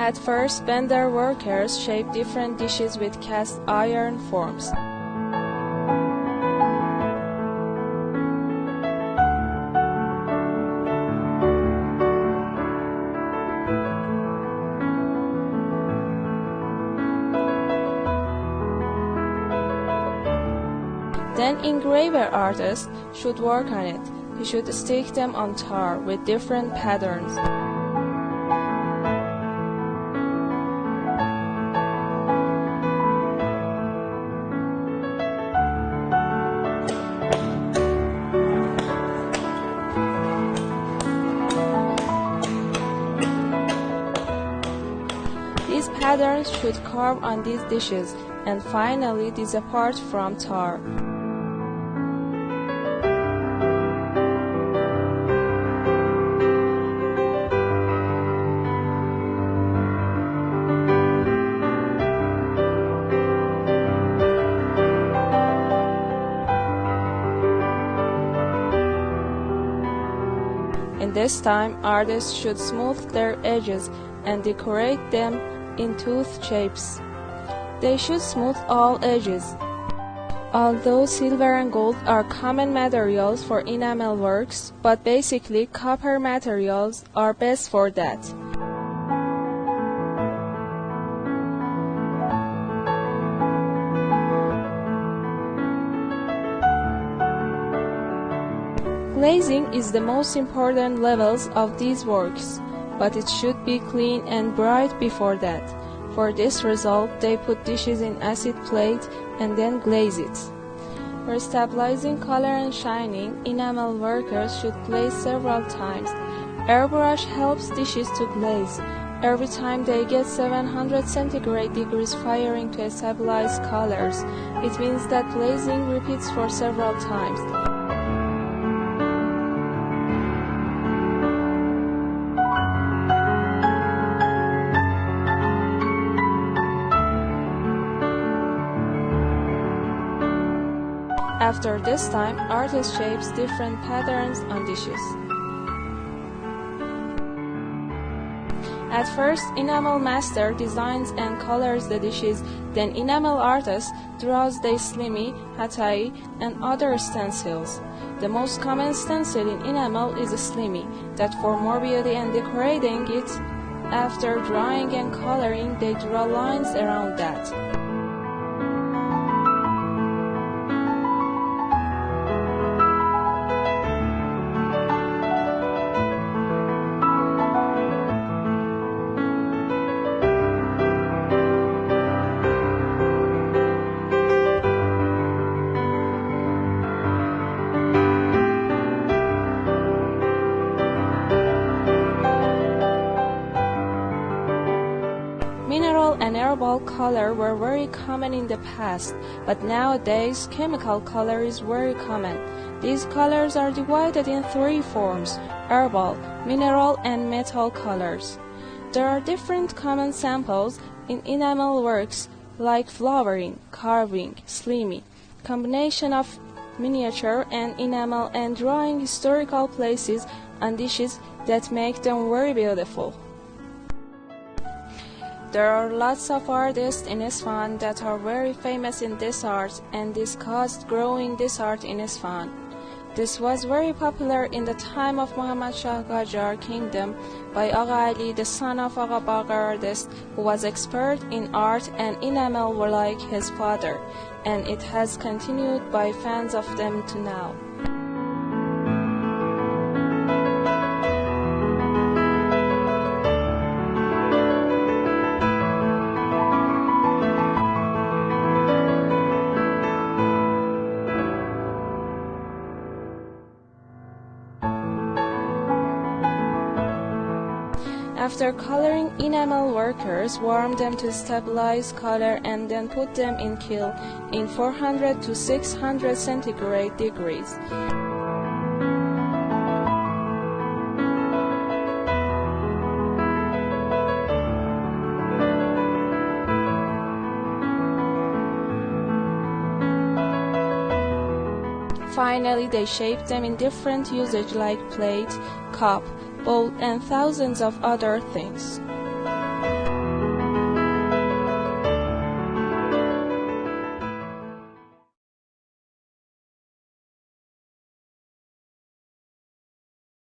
At first, bender workers shaped different dishes with cast iron forms. Then engraver artist should work on it. He should stick them on tar with different patterns. These patterns should carve on these dishes and finally disappear from tar. In this time, artists should smooth their edges and decorate them in tooth shapes. They should smooth all edges. Although silver and gold are common materials for enamel works, but basically copper materials are best for that. Glazing is the most important levels of these works, but it should be clean and bright before that. For this result, they put dishes in acid plate and then glaze it. For stabilizing color and shining, enamel workers should glaze several times. Airbrush helps dishes to glaze. Every time they get 700 centigrade degrees firing to stabilize colors, it means that glazing repeats for several times. After this time, artist shapes different patterns on dishes. At first, enamel master designs and colors the dishes, then enamel artist draws the slimy, hatai, and other stencils. The most common stencil in enamel is a slimy, that for more beauty and decorating it, after drawing and coloring, they draw lines around that. Mineral and herbal color were very common in the past, but nowadays chemical color is very common. These colors are divided in three forms: herbal, mineral, and metal colors. There are different common samples in enamel works like flowering, carving, slimy, combination of miniature and enamel, and drawing historical places on dishes that make them very beautiful. There are lots of artists in Isfahan that are very famous in this art and discussed growing this art in Isfahan. This was very popular in the time of Muhammad Shah Qajar kingdom by Agha Ali, the son of Agha Baqir artist, who was expert in art and enamel like his father, and it has continued by fans of them to now. After coloring, enamel workers warm them to stabilize color and then put them in kiln in 400 to 600 centigrade degrees. Finally, they shape them in different usage like plate, cup, bowl, and thousands of other things.